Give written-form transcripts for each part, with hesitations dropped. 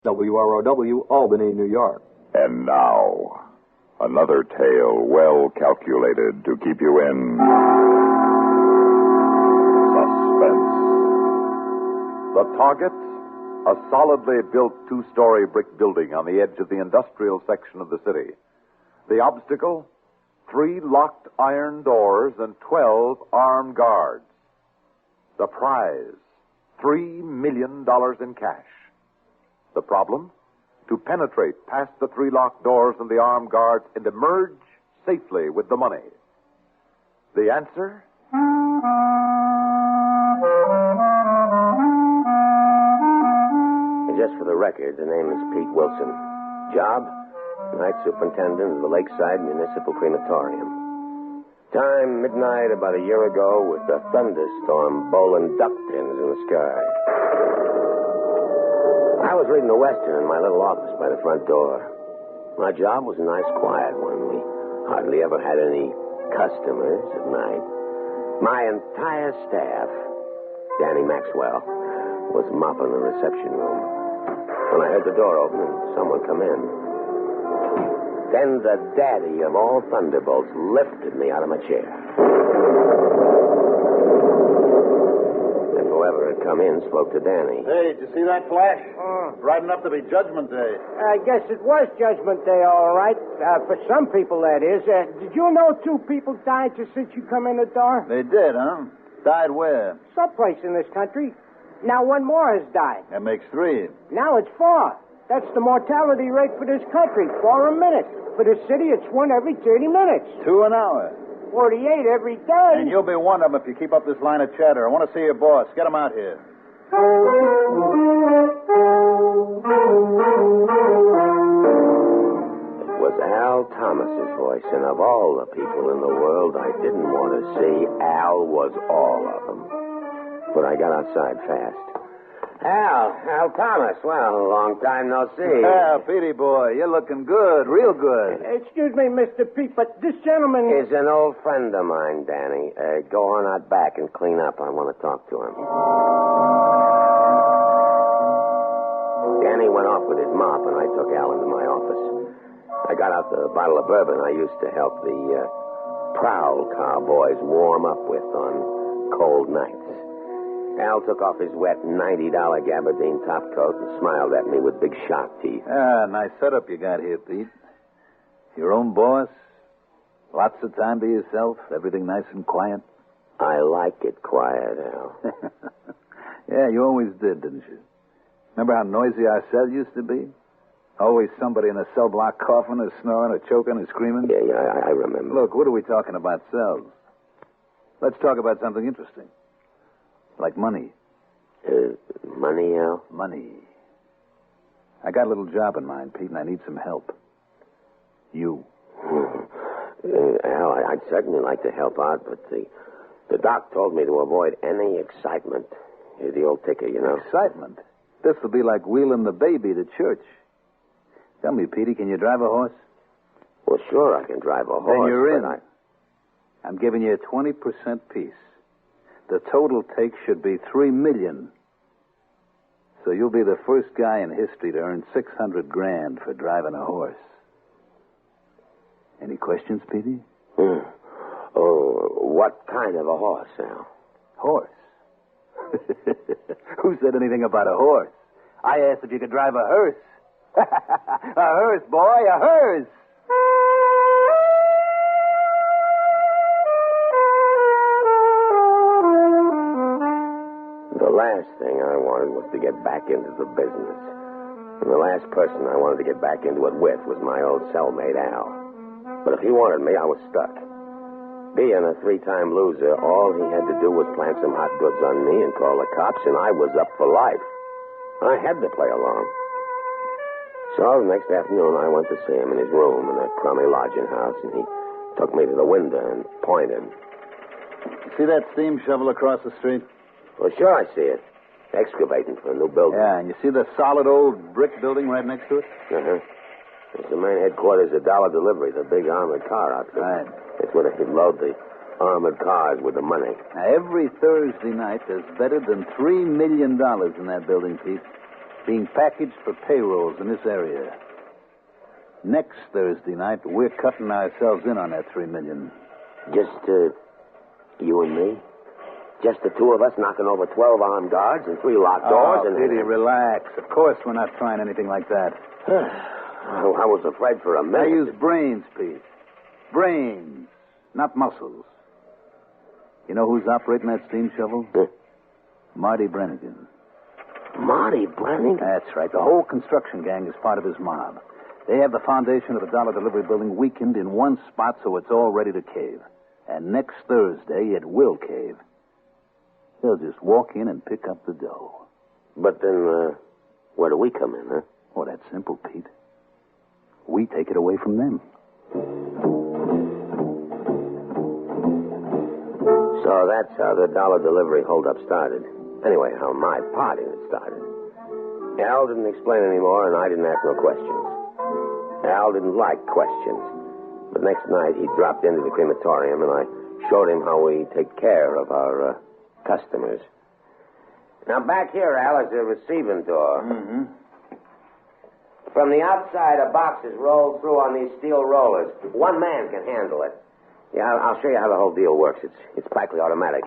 WROW, Albany, New York. And now, another tale well calculated to keep you in suspense. The target, a solidly built two-story brick building on the edge of the industrial section of the city. The obstacle, 3 locked iron doors and 12 armed guards. The prize, $3 million in cash. The problem? To penetrate past the 3 locked doors and the armed guards and emerge safely with the money. The answer? Just for the record, the name is Pete Wilson. Job? Night superintendent of the Lakeside Municipal Crematorium. Time, midnight about a year ago, with a thunderstorm bowling duck pins in the sky. I was reading the Western in my little office by the front door. My job was a nice, quiet one. We hardly ever had any customers at night. My entire staff, Danny Maxwell, was mopping the reception room when I heard the door open and someone come in. Then the daddy of all thunderbolts lifted me out of my chair. And whoever had come in spoke to Danny. Hey, did you see that flash? Bright enough to be Judgment Day. I guess it was Judgment Day, all right. For some people, that is. Did you know 2 people died just since you come in the door? They did, huh? Died where? Someplace in this country. Now 1 more has died. That makes 3. Now it's 4. That's the mortality rate for this country, 4 a minute. For the city, it's 1 every 30 minutes. 2 an hour. 48 every day. And you'll be one of them if you keep up this line of chatter. I want to see your boss. Get him out here. It was Al Thomas's voice, and of all the people in the world I didn't want to see, Al was all of them. But I got outside fast. Al Thomas. Well, long time no see. Yeah, Petey boy, you're looking good, real good. Excuse me, Mr. Pete, but this gentleman is an old friend of mine, Danny. Go on out back and clean up. I want to talk to him. Danny went off with his mop, and I took Al into my office. I got out the bottle of bourbon I used to help the prowl cowboys warm up with on cold nights. Al took off his wet $90 gabardine topcoat and smiled at me with big sharp teeth. Nice setup you got here, Pete. Your own boss, lots of time to yourself, everything nice and quiet. I like it quiet, Al. Yeah, you always did, didn't you? Remember how noisy our cell used to be? Always somebody in a cell block coughing or snoring or choking or screaming. Yeah, I remember. Look, what are we talking about cells? Let's talk about something interesting. Like money. Money, Al? Money. I got a little job in mind, Pete, and I need some help. You. Al, I'd certainly like to help out, but the doc told me to avoid any excitement. You're the old ticker, you know. Excitement? This will be like wheeling the baby to church. Tell me, Petey, can you drive a horse? Well, sure, I can drive a horse. Then you're in. I... I'm giving you a 20% piece. The total take should be $3 million. So you'll be the first guy in history to earn $600,000 for driving a horse. Any questions, Petey? Oh, what kind of a horse, Al? Horse? Who said anything about a horse? I asked if you could drive a hearse. A hearse, boy, a hearse. The last thing I wanted was to get back into the business. And the last person I wanted to get back into it with was my old cellmate, Al. But if he wanted me, I was stuck. Being a 3-time loser, all he had to do was plant some hot goods on me and call the cops, and I was up for life. I had to play along. So the next afternoon, I went to see him in his room in that crummy lodging house, and he took me to the window and pointed. See that steam shovel across the street? Well, sure, I see it. Excavating for a new building. Yeah, and you see the solid old brick building right next to it? Uh-huh. It's the main headquarters of Dollar Delivery, the big armored car outfit. Right. It's where they load the armored cars with the money. Now, every Thursday night, there's better than $3 million in that building, Pete. being packaged for payrolls in this area. Next Thursday night, we're cutting ourselves in on that $3 million. Just, you and me? Just the two of us knocking over 12 armed guards and 3 locked doors and... Diddy, relax. Of course we're not trying anything like that. I was afraid for a minute. I use brains, Pete. Brains, not muscles. You know who's operating that steam shovel? Marty Brannigan. Marty Brannigan? That's right. The whole construction gang is part of his mob. They have the foundation of the dollar delivery building weakened in one spot so it's all ready to cave. And next Thursday, it will cave. They'll just walk in and pick up the dough. But then, where do we come in, huh? Oh, that's simple, Pete. We take it away from them. So that's how the dollar delivery holdup started. Anyway, how my part in it started. Al didn't explain anymore, and I didn't ask no questions. Al didn't like questions. But next night, he dropped into the crematorium, and I showed him how we take care of our customers. Now, back here, Al, is the receiving door. Mm-hmm. From the outside, a box is rolled through on these steel rollers. One man can handle it. Yeah, I'll show you how the whole deal works. It's practically automatic.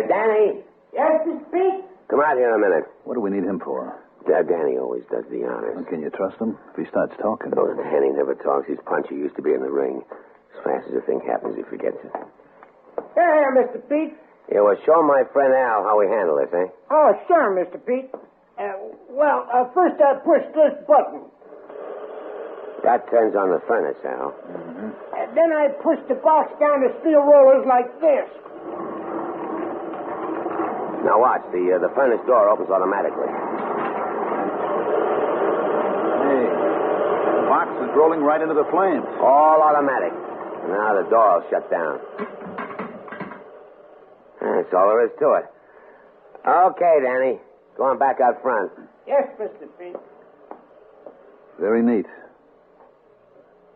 Danny? Yes, Mr. Pete? Come out here in a minute. What do we need him for? Danny always does the honors. Well, can you trust him? If he starts talking. Oh, Danny never talks. He's punchy. Used to be in the ring. As fast as a thing happens, he forgets it. Here, Mr. Pete. Yeah, well, show my friend Al how we handle this, eh? Oh, sure, Mr. Pete. First I push this button. That turns on the furnace, Al. Mm-hmm. And then I push the box down the steel rollers like this. Now watch. The furnace door opens automatically. Hey, the box is rolling right into the flames. All automatic. Now the door will shut down. That's all there is to it. Okay, Danny. Go on back out front. Yes, Mr. Pete. Very neat.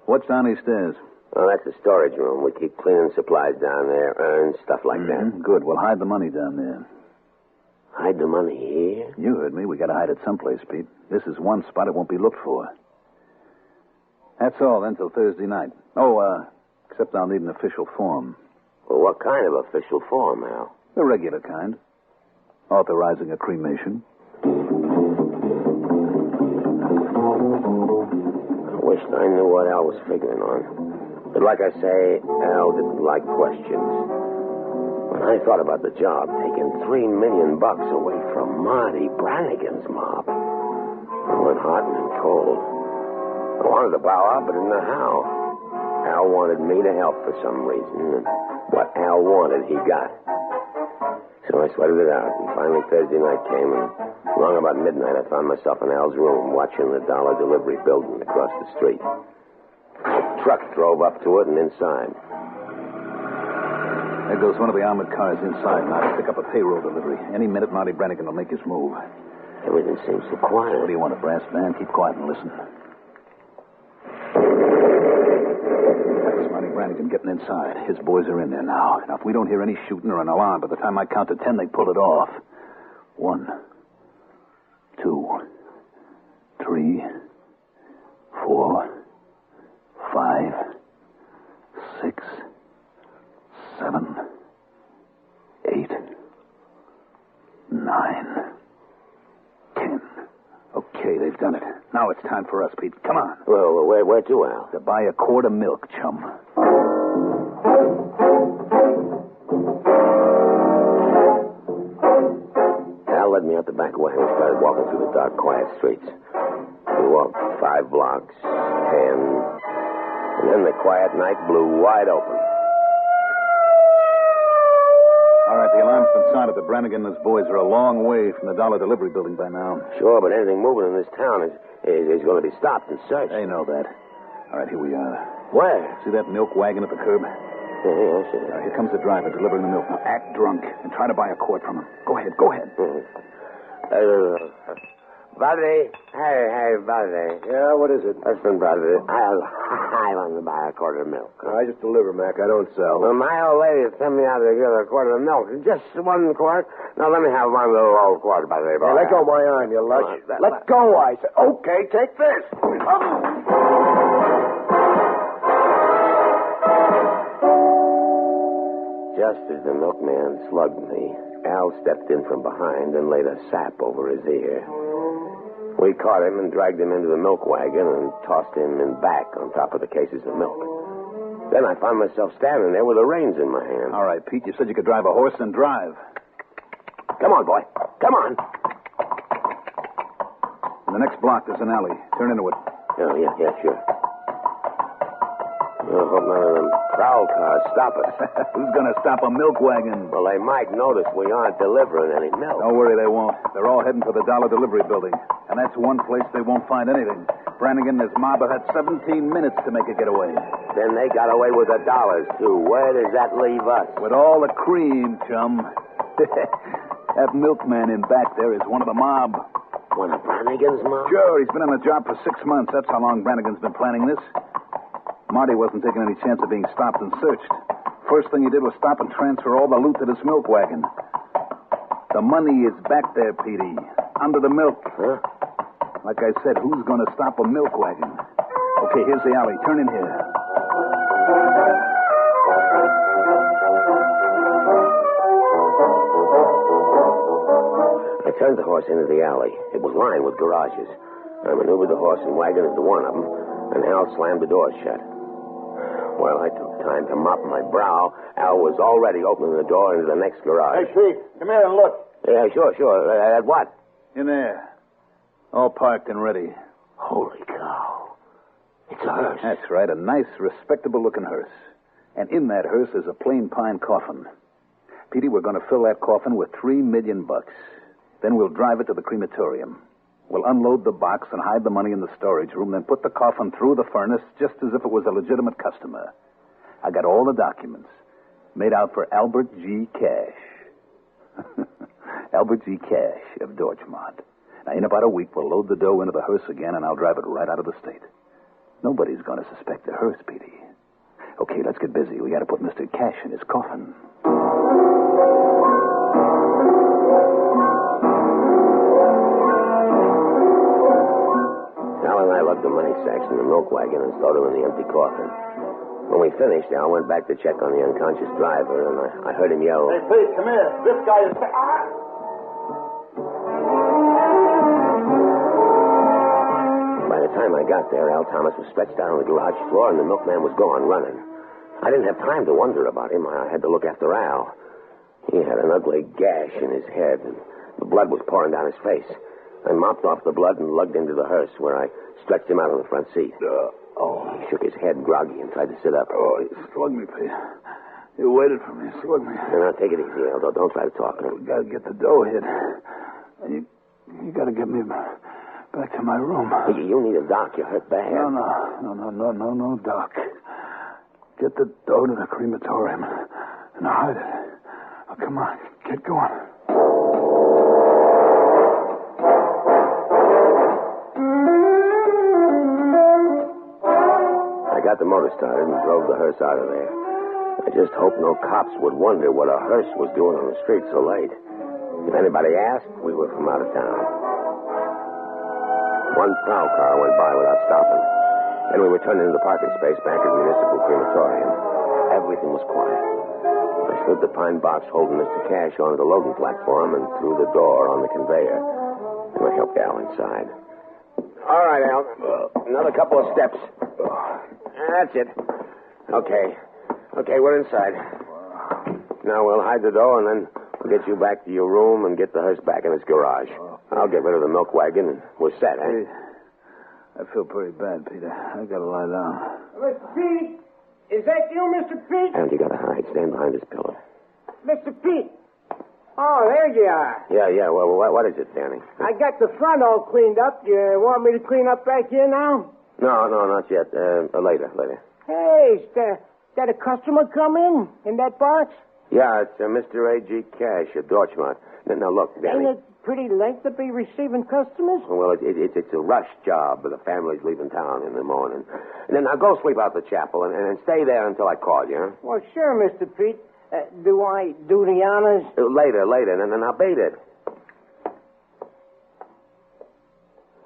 What's down these stairs? Well, that's the storage room. We keep cleaning supplies down there, urns, stuff like that. Good. We'll hide the money down there. Hide the money here? You heard me. We got to hide it someplace, Pete. This is one spot it won't be looked for. That's all then till Thursday night. Oh, except I'll need an official form. Well, what kind of official form, Al? The regular kind. Authorizing a cremation. I wished I knew what Al was figuring on. But like I say, Al didn't like questions. When I thought about the job, taking $3 million away from Marty Brannigan's mob, I went hot and cold. I wanted to bow out, but didn't know how. Al wanted me to help for some reason, and what Al wanted, he got. So I sweated it out, and finally Thursday night came, and along about midnight, I found myself in Al's room watching the dollar delivery building across the street. A truck drove up to it and inside. There goes one of the armored cars inside now to pick up a payroll delivery. Any minute, Marty Brannigan will make his move. Everything seems so quiet. What do you want, a brass band? Keep quiet and listen. That's Marty Brannigan getting inside. His boys are in there now. Now, if we don't hear any shooting or an alarm, by the time I count to 10, they pull it off. 1, 2, 3, 4, 5, 6, 7, 8, 9, 10. Okay, they've done it. Now it's time for us, Pete. Come on. Well, where to, Al? To buy a quart of milk, chum. Al led me out the back way. We started walking through the dark, quiet streets. We walked 5 blocks, 10, and then the quiet night blew wide open. All right, the alarm's been sounded. The Brannigan and his boys are a long way from the dollar delivery building by now. Sure, but anything moving in this town is going to be stopped and searched. They know that. All right, here we are. Where? See that milk wagon at the curb? Yeah, I see that. Here comes the driver delivering the milk. Now, act drunk and try to buy a quart from him. Go ahead. Buddy. Hey, buddy. Yeah, what is it? Listen, brother, I want to buy a quart of milk. I just deliver, Mac. I don't sell. Well, my old lady sent me out to get a quart of milk. Just 1 quart? Now, let me have one little old quart, buddy. Hey, let go of my arm, you lush. Let go, I said. Okay, take this. Just as the milkman slugged me, Al stepped in from behind and laid a sap over his ear. We caught him and dragged him into the milk wagon and tossed him in back on top of the cases of milk. Then I found myself standing there with the reins in my hand. All right, Pete, you said you could drive a horse and drive. Come on, boy. Come on. In the next block, there's an alley. Turn into it. Oh, yeah, sure. I hope none of them prowl cars stop us. Who's going to stop a milk wagon? Well, they might notice we aren't delivering any milk. Don't worry, they won't. They're all heading for the dollar delivery building. And that's one place they won't find anything. Brannigan and his mob have had 17 minutes to make a getaway. Then they got away with the dollars, too. Where does that leave us? With all the cream, chum. That milkman in back there is one of the mob. One of Brannigan's mob? Sure, he's been on the job for 6 months. That's how long Brannigan's been planning this. Marty wasn't taking any chance of being stopped and searched. First thing he did was stop and transfer all the loot to this milk wagon. The money is back there, Petey, under the milk. Huh? Like I said, who's going to stop a milk wagon? Okay, here's the alley. Turn in here. I turned the horse into the alley. It was lined with garages. I maneuvered the horse and wagon into one of them, and Al slammed the door shut. Well, I took time to mop my brow. Al was already opening the door into the next garage. Hey, Pete, come here and look. Yeah, sure. At what? In there. All parked and ready. Holy cow. It's a hearse. That's right, a nice, respectable-looking hearse. And in that hearse is a plain pine coffin. Petey, we're going to fill that coffin with $3 million. Then we'll drive it to the crematorium. We'll unload the box and hide the money in the storage room, then put the coffin through the furnace just as if it was a legitimate customer. I got all the documents. Made out for Albert G. Cash. Albert G. Cash of Dorchmont. Now, in about a week, we'll load the dough into the hearse again, and I'll drive it right out of the state. Nobody's going to suspect the hearse, Petey. Okay, let's get busy. We got to put Mr. Cash in his coffin. Al and I lugged the money sacks in the milk wagon and stowed them in the empty coffin. When we finished, Al went back to check on the unconscious driver, and I heard him yell, Hey, Pete, come here. This guy is... By the time I got there, Al Thomas was stretched out on the garage floor, and the milkman was gone, running. I didn't have time to wonder about him. I had to look after Al. He had an ugly gash in his head, and the blood was pouring down his face. I mopped off the blood and lugged him to the hearse, where I stretched him out on the front seat. He shook his head groggy and tried to sit up. You slugged me, Pete. You waited for me. Slugged me. Now, take it easy, Al. Don't try to talk. We got to get the dough hid. And you got to get me back to my room. You need a doc. You're hurt bad. No, Doc. Get the dough to the crematorium and hide it. Oh, come on. Get going. I got the motor started and drove the hearse out of there. I just hoped no cops would wonder what a hearse was doing on the street so late. If anybody asked, we were from out of town. One prowl car went by without stopping. Then we returned into the parking space back at the municipal crematorium. Everything was quiet. I slid the pine box holding Mr. Cash onto the loading platform and through the door on the conveyor. And I helped Al inside. All right, Al. Another couple of steps. That's it. Okay, we're inside. Now we'll hide the dough, and then we'll get you back to your room and get the hearse back in its garage. I'll get rid of the milk wagon, and we're set, eh? I feel pretty bad, Peter. I gotta lie down. Mr. Pete? Is that you, Mr. Pete? And you gotta hide. Stand behind this pillar. Mr. Pete? Oh, there you are. Yeah. Well, what is it, Danny? I got the front all cleaned up. You want me to clean up back here now? No, not yet. Later. Hey, is that a customer come in that box? Yeah, it's Mr. A.G. Cash at Dorchmart. Now, look, Danny. pretty late to be receiving customers? Well, it's a rush job, but the family's leaving town in the morning. And then now go sleep out the chapel and stay there until I call you, huh? Well, sure, Mr. Pete. Do I do the honors? Later, and then I'll beat it.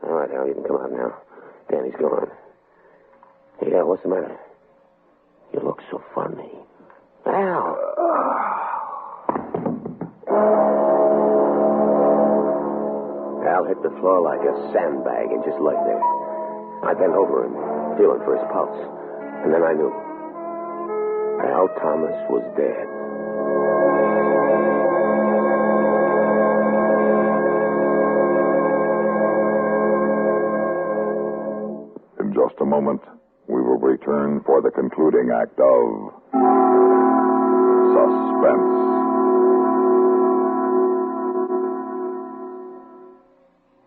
All right, Al, you can come out now. Danny's gone. Yeah, what's the matter? You look so funny. Al. Al hit the floor like a sandbag and just lay there. I bent over him, feeling for his pulse. And then I knew. Al Thomas was dead. In just a moment, we will return for the concluding act of Suspense.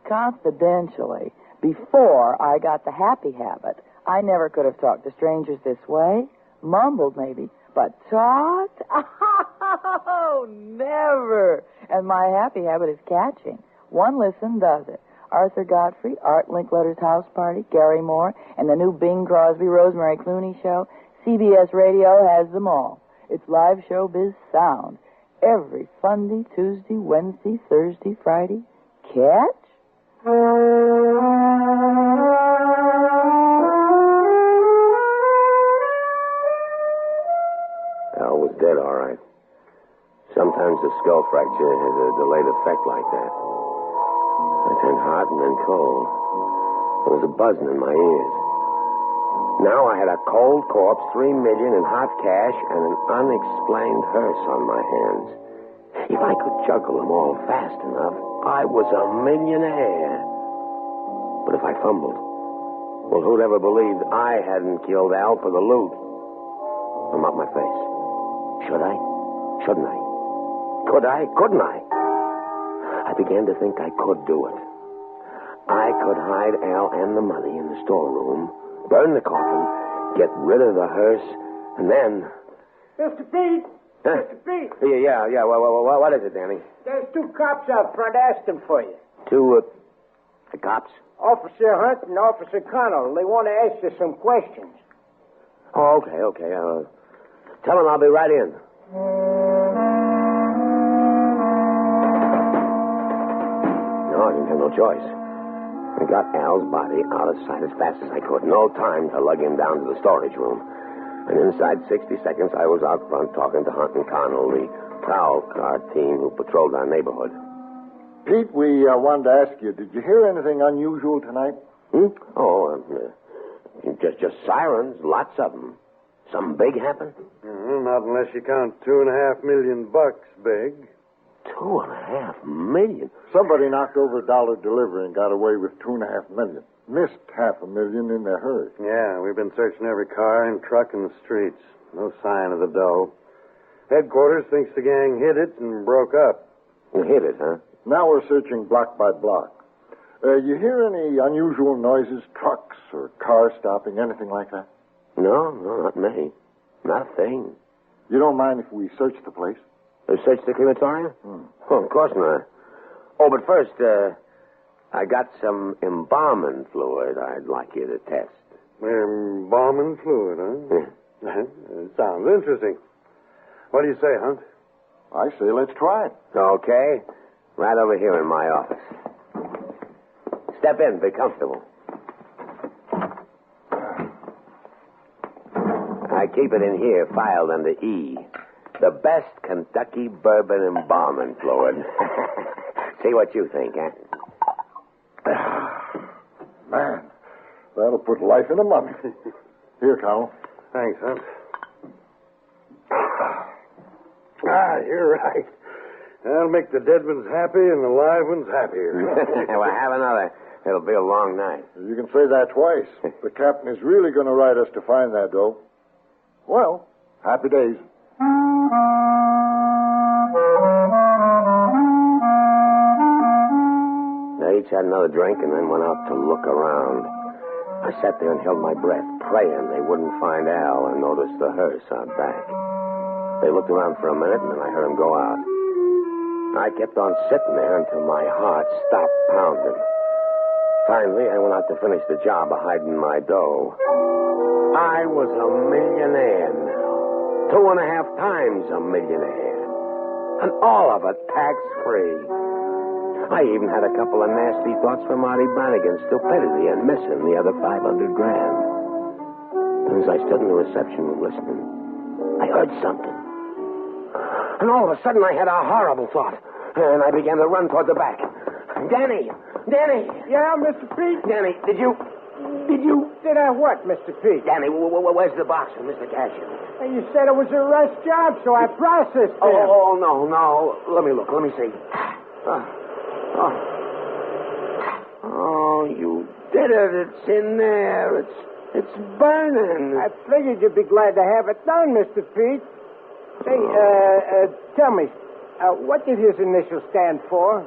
Confidentially, before I got the happy habit, I never could have talked to strangers this way. Mumbled, maybe, but talked? Oh, never. And my happy habit is catching. One listen does it. Arthur Godfrey, Art Linkletter's House Party, Gary Moore, and the new Bing Crosby, Rosemary Clooney show. CBS Radio has them all. It's live showbiz sound. Every Monday, Tuesday, Wednesday, Thursday, Friday. Catch? Al was dead, all right. Sometimes a skull fracture has a delayed effect like that. I turned hot and then cold. There was a buzzing in my ears. Now I had a cold corpse, $3 million in hot cash, and an unexplained hearse on my hands. If I could juggle them all fast enough, I was a millionaire. But if I fumbled, well, who'd ever believed I hadn't killed Al for the loot? I'm up my face. Should I? Shouldn't I? Could I? Couldn't I? I began to think I could do it. I could hide Al and the money in the storeroom, burn the coffin, get rid of the hearse, and then... Mr. Pete! Huh? Mr. Pete! Yeah. What is it, Danny? There's 2 cops out front asking for you. 2, the cops? Officer Hunt and Officer Connell. They want to ask you some questions. Oh, okay. Tell them I'll be right in. No, I didn't have no choice. I got Al's body out of sight as fast as I could. No time to lug him down to the storage room. And inside 60 seconds, I was out front talking to Hunt and Connell, the prowl car team who patrolled our neighborhood. Pete, we wanted to ask you, did you hear anything unusual tonight? Oh, just sirens, lots of them. Something big happened? Not unless you count $2.5 million big. $2.5 million? Somebody knocked over a dollar delivery and got away with $2.5 million. Missed $500,000 in their hearse. Yeah, we've been searching every car and truck in the streets. No sign of the dough. Headquarters thinks the gang hid it and broke up. You hid it, huh? Now we're searching block by block. You hear any unusual noises, trucks or cars stopping, anything like that? No, not me. Not a thing. You don't mind if we search the place? Search the crematorium? Oh, of course not. Oh, but first, I got some embalming fluid I'd like you to test. Embalming fluid, huh? Yeah. It sounds interesting. What do you say, Hunt? I say let's try it. Okay. Right over here in my office. Step in. Be comfortable. I keep it in here, filed under E. The best Kentucky bourbon embalming fluid. See what you think, huh? Man, that'll put life in a mummy. Here, Connell. Thanks, Hunt. You're right. That'll make the dead ones happy and the live ones happier. Well, have another. It'll be a long night. You can say that twice. The captain is really going to ride us to find that dough. Well, happy days. They each had another drink and then went out to look around. I sat there and held my breath, praying they wouldn't find Al and notice the hearse out back. They looked around for a minute, and then I heard him go out. I kept on sitting there until my heart stopped pounding. Finally, I went out to finish the job of hiding my dough. I was a millionaire now. 2.5 times a millionaire. And all of it tax-free. I even had a couple of nasty thoughts for Marty Brannigan's stupidity and missing the other $500 grand. And as I stood in the reception room listening, I heard something. And all of a sudden, I had a horrible thought. And I began to run toward the back. Danny! Yeah, Mr. Pete? Danny, did you... Did I what, Mr. Pete? Danny, where's the box for Mr. Cashion? Well, you said it was a rush job, so I processed it. Oh, no. Let me look. Let me see. Oh, you did it. It's in there. It's burning. I figured you'd be glad to have it done, Mr. Pete. Say, tell me, what did his initials stand for?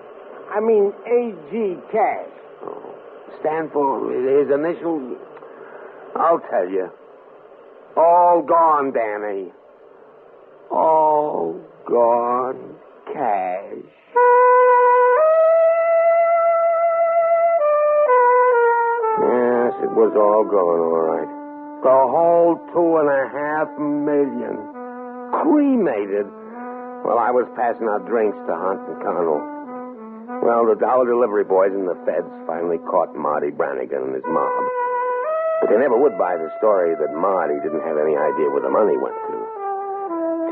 I mean, A.G. Cash. Stand for his initials? I'll tell you. All gone, Danny. All gone. Cash. Yes, it was all gone, all right. The whole $2.5 million. Cremated. Well, I was passing out drinks to Hunt and Connell. Well, the dollar delivery boys and the feds finally caught Marty Brannigan and his mob. But they never would buy the story that Marty didn't have any idea where the money went to.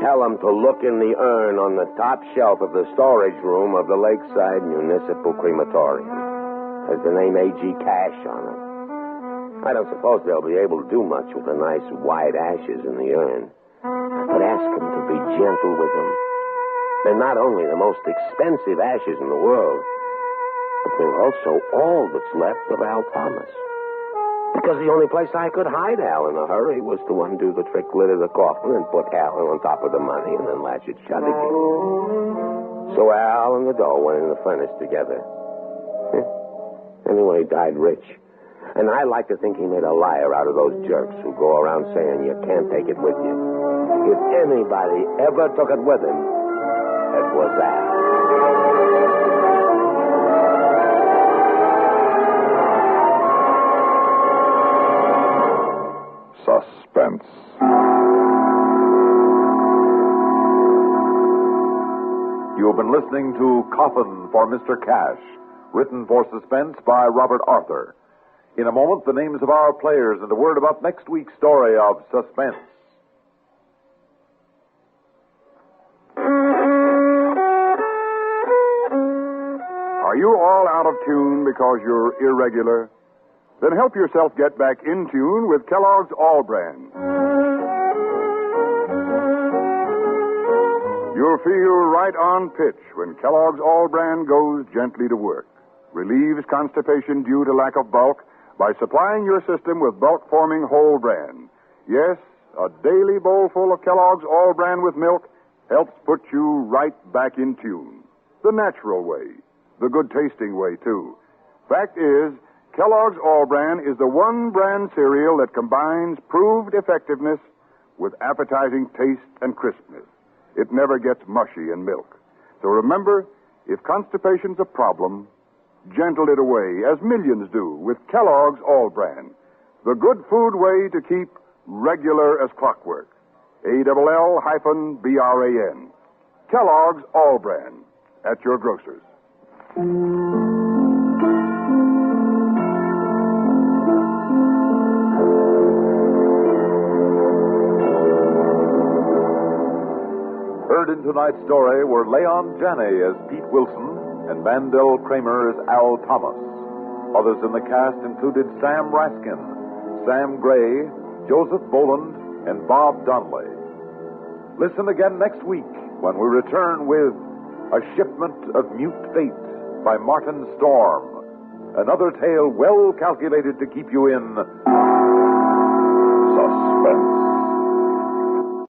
Tell them to look in the urn on the top shelf of the storage room of the Lakeside Municipal Crematorium. Has the name A.G. Cash on it. I don't suppose they'll be able to do much with the nice white ashes in the urn. But ask them to be gentle with them. They're not only the most expensive ashes in the world, but they're also all that's left of Al Thomas. Because the only place I could hide Al in a hurry was to undo the trick lid of the coffin and put Al on top of the money and then latch it shut again. So Al and the dough went in the furnace together. Anyway, he died rich. And I like to think he made a liar out of those jerks who go around saying you can't take it with you. If anybody ever took it with him, it was that. Suspense. You have been listening to Coffin for Mr. Cash, written for Suspense by Robert Arthur. In a moment, the names of our players and a word about next week's story of Suspense. Are you all out of tune because you're irregular? Then help yourself get back in tune with Kellogg's All Brand. You'll feel right on pitch when Kellogg's All Brand goes gently to work. Relieves constipation due to lack of bulk by supplying your system with bulk-forming whole bran. Yes, a daily bowlful of Kellogg's All Brand with milk helps put you right back in tune. The natural way. The good-tasting way, too. Fact is, Kellogg's All Bran is the one brand cereal that combines proved effectiveness with appetizing taste and crispness. It never gets mushy in milk. So remember, if constipation's a problem, gentle it away, as millions do, with Kellogg's All Bran. The good food way to keep regular as clockwork. ALL-BRAN. Kellogg's All Bran. At your grocer's. Heard in tonight's story were Leon Janney as Pete Wilson and Mandel Kramer as Al Thomas. Others in the cast included Sam Raskin, Sam Gray, Joseph Boland, and Bob Donnelly. Listen again next week when we return with A Shipment of Mute Fate by Martin Storm. Another tale well calculated to keep you in